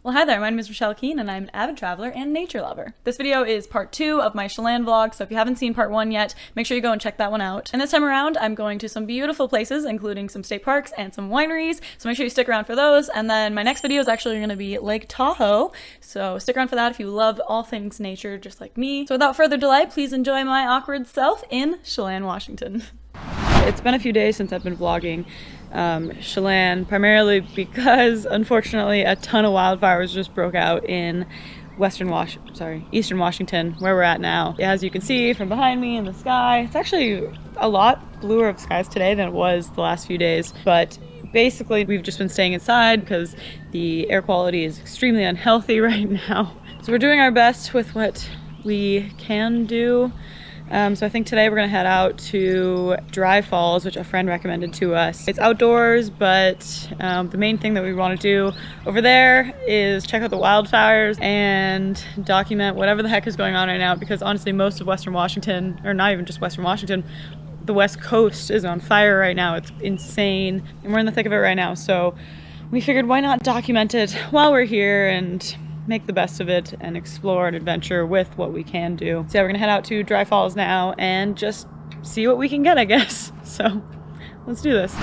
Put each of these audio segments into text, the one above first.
Well, hi there, my name is Rochelle Keane and I'm an avid traveler and nature lover. This video is part 2 of my Chelan vlog, so if you haven't seen part 1 yet, make sure you go and check that one out. And this time around, I'm going to some beautiful places, including some state parks and some wineries, so make sure you stick around for those. And then my next video is actually going to be Lake Tahoe, so stick around for that if you love all things nature just like me. So without further delay, please enjoy my awkward self in Chelan, Washington. It's been a few days since I've been vlogging Chelan, primarily because unfortunately a ton of wildfires just broke out in Eastern Washington, where we're at now. As you can see from behind me in the sky, it's actually a lot bluer of skies today than it was the last few days, but basically we've just been staying inside because the air quality is extremely unhealthy right now. So we're doing our best with what we can do. So I think today we're gonna head out to Dry Falls, which a friend recommended to us. It's outdoors, but the main thing that we want to do over there is check out the wildfires and document whatever the heck is going on right now, because honestly most of Western Washington, or not even just Western Washington, the West Coast is on fire right now. It's insane and we're in the thick of it right now, so we figured why not document it while we're here and make the best of it and explore and adventure with what we can do. So yeah, we're gonna head out to Dry Falls now and just see what we can get, I guess. So let's do this.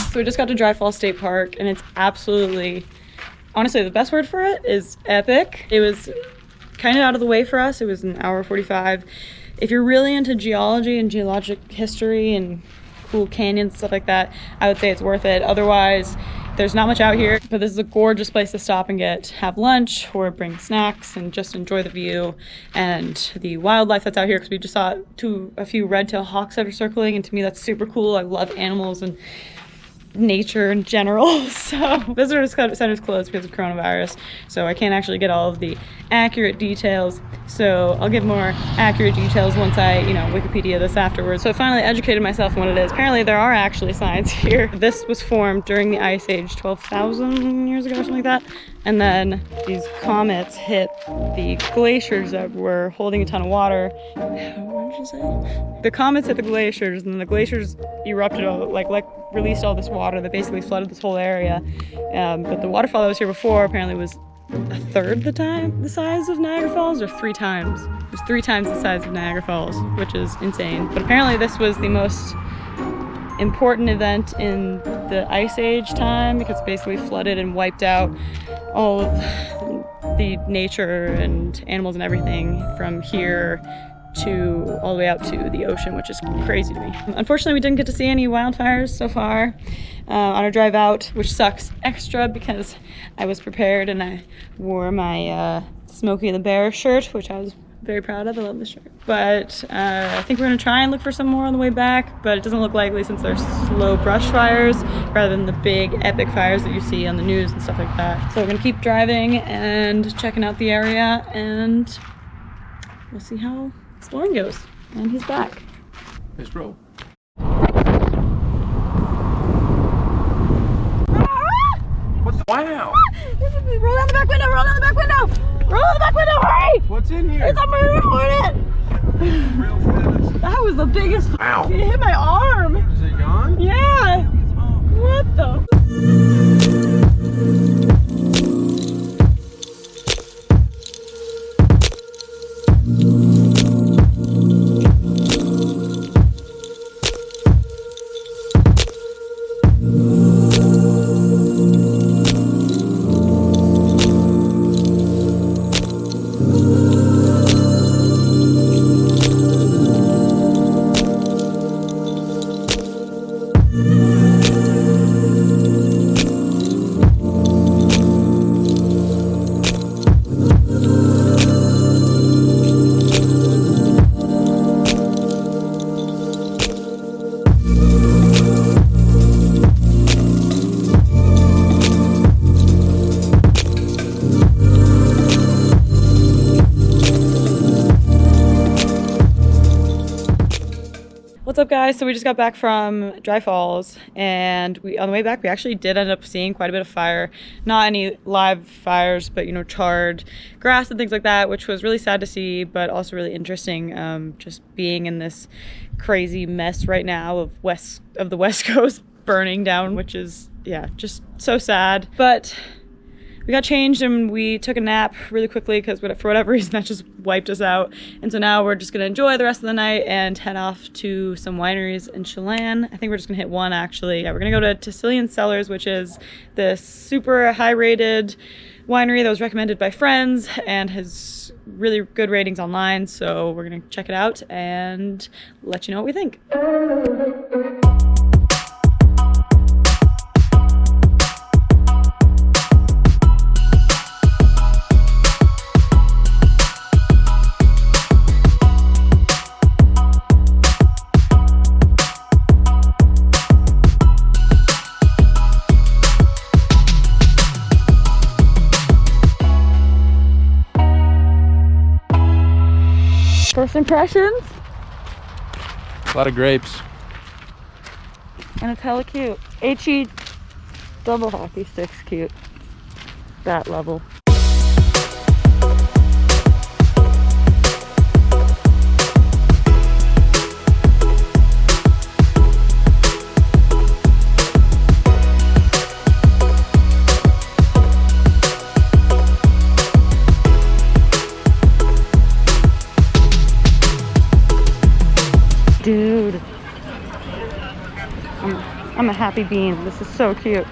So we just got to Dry Falls State Park and it's absolutely, honestly, the best word for it is epic. It was kind of out of the way for us. It was an hour 45. If you're really into geology and geologic history and cool canyons, stuff like that, I would say it's worth it. Otherwise, there's not much out here, but this is a gorgeous place to stop and have lunch or bring snacks and just enjoy the view and the wildlife that's out here, because we just saw a few red-tailed hawks that are circling, and to me that's super cool. I love animals and nature in general. So visitor center's closed because of coronavirus, so I can't actually get all of the accurate details, so I'll give more accurate details once I Wikipedia this afterwards. So I finally educated myself on what it is. Apparently there are actually signs here. This was formed during the ice age 12,000 years ago or something like that, and then these comets hit the glaciers that were holding a ton of water. What did you say? The comets hit the glaciers, and then the glaciers erupted, released all this water that basically flooded this whole area. But the waterfall that was here before apparently was a third the size of Niagara Falls, or 3 times. It was 3 times the size of Niagara Falls, which is insane. But apparently this was the most important event in the Ice Age time, because it basically flooded and wiped out all of the nature and animals and everything from here to all the way out to the ocean, which is crazy to me. Unfortunately, we didn't get to see any wildfires so far on our drive out, which sucks extra because I was prepared and I wore my Smokey the Bear shirt, which I was very proud of. I love this shirt. But I think we're gonna try and look for some more on the way back, but it doesn't look likely since they're slow brush fires rather than the big epic fires that you see on the news and stuff like that. So we're gonna keep driving and checking out the area, and we'll see how exploring goes. And he's back. Let's roll. What the? Wow! Roll down the back window! Roll down the back window! Roll down the back window! Hurry! What's in here? It's a murder hornet! Real fast. That was the biggest. Ow! It hit my arm! Is it gone? Yeah! What the? What's up, guys? So we just got back from Dry Falls, and on the way back we actually did end up seeing quite a bit of fire. Not any live fires, but charred grass and things like that, which was really sad to see, but also really interesting. Just being in this crazy mess right now of the West Coast burning down, which is just so sad. But we got changed and we took a nap really quickly because for whatever reason that just wiped us out. And so now we're just gonna enjoy the rest of the night and head off to some wineries in Chelan. I think we're just gonna hit one actually. Yeah, we're gonna go to Chelan Cellars, which is this super high rated winery that was recommended by friends and has really good ratings online. So we're gonna check it out and let you know what we think. First impressions? A lot of grapes. And it's hella cute. HE double hockey sticks cute. That level. Dude, I'm a happy bean. This is so cute.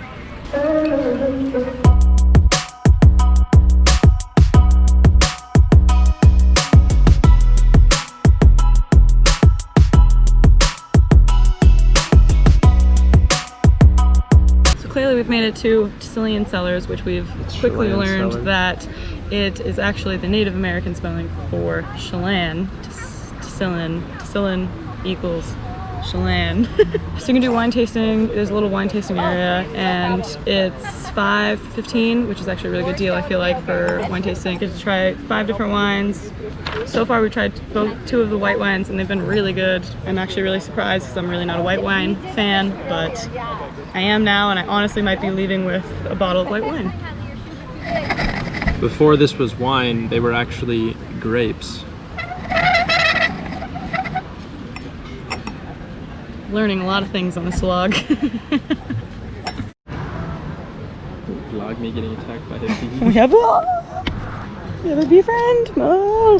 So clearly we've made it to Chelan Cellars, which we've quickly learned that it is actually the Native American spelling for Chelan. Chelan equals Chelan. So you can do wine tasting. There's a little wine tasting area, and it's $5.15, which is actually a really good deal, I feel like, for wine tasting. You get to try 5 different wines. So far we've tried 2 of the white wines, and they've been really good. I'm actually really surprised because I'm really not a white wine fan, but I am now, and I honestly might be leaving with a bottle of white wine. Before this was wine, they were actually grapes. Learning a lot of things on this vlog. Vlog me getting attacked by a bee. We have a bee friend. No.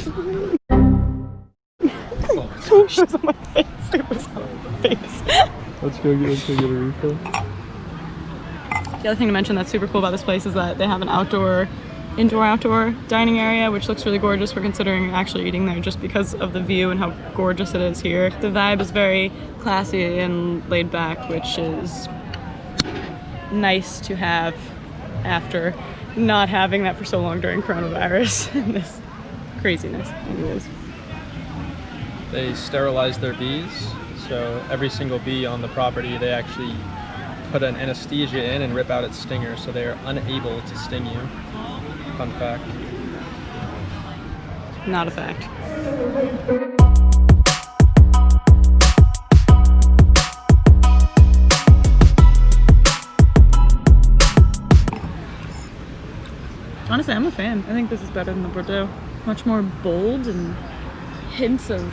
Don't show on my face. It was on my face. Let's go get a refill. The other thing to mention that's super cool about this place is that they have an indoor-outdoor dining area, which looks really gorgeous. We're considering actually eating there just because of the view and how gorgeous it is here. The vibe is very classy and laid back, which is nice to have after not having that for so long during coronavirus and this craziness. Anyways. They sterilize their bees, so every single bee on the property, they actually put an anesthesia in and rip out its stinger, so they are unable to sting you. Fun fact. Not a fact. Honestly, I'm a fan. I think this is better than the Bordeaux. Much more bold and hints of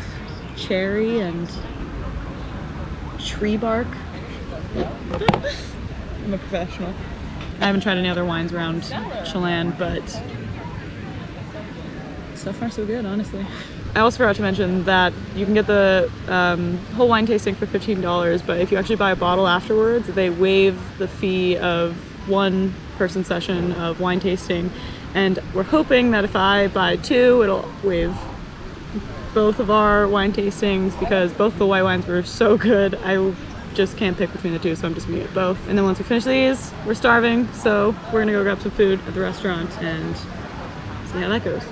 cherry and tree bark. I'm a professional. I haven't tried any other wines around Chelan, but so far so good, honestly. I also forgot to mention that you can get the whole wine tasting for $15, but if you actually buy a bottle afterwards, they waive the fee of 1 person session of wine tasting, and we're hoping that if I buy 2, it'll waive both of our wine tastings because both the white wines were so good. I just can't pick between the 2, so I'm just gonna get both. And then once we finish these, we're starving, so we're gonna go grab some food at the restaurant and see how that goes.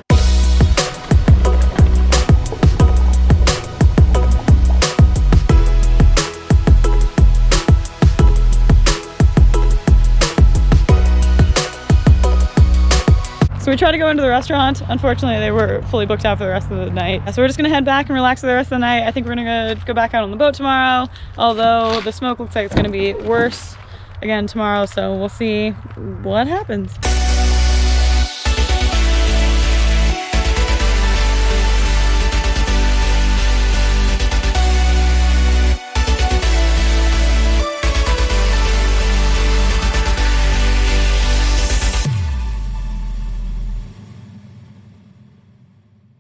So So we tried to go into the restaurant. Unfortunately, they were fully booked out for the rest of the night. So we're just gonna head back and relax for the rest of the night. I think we're gonna go back out on the boat tomorrow, although the smoke looks like it's gonna be worse again tomorrow, so we'll see what happens.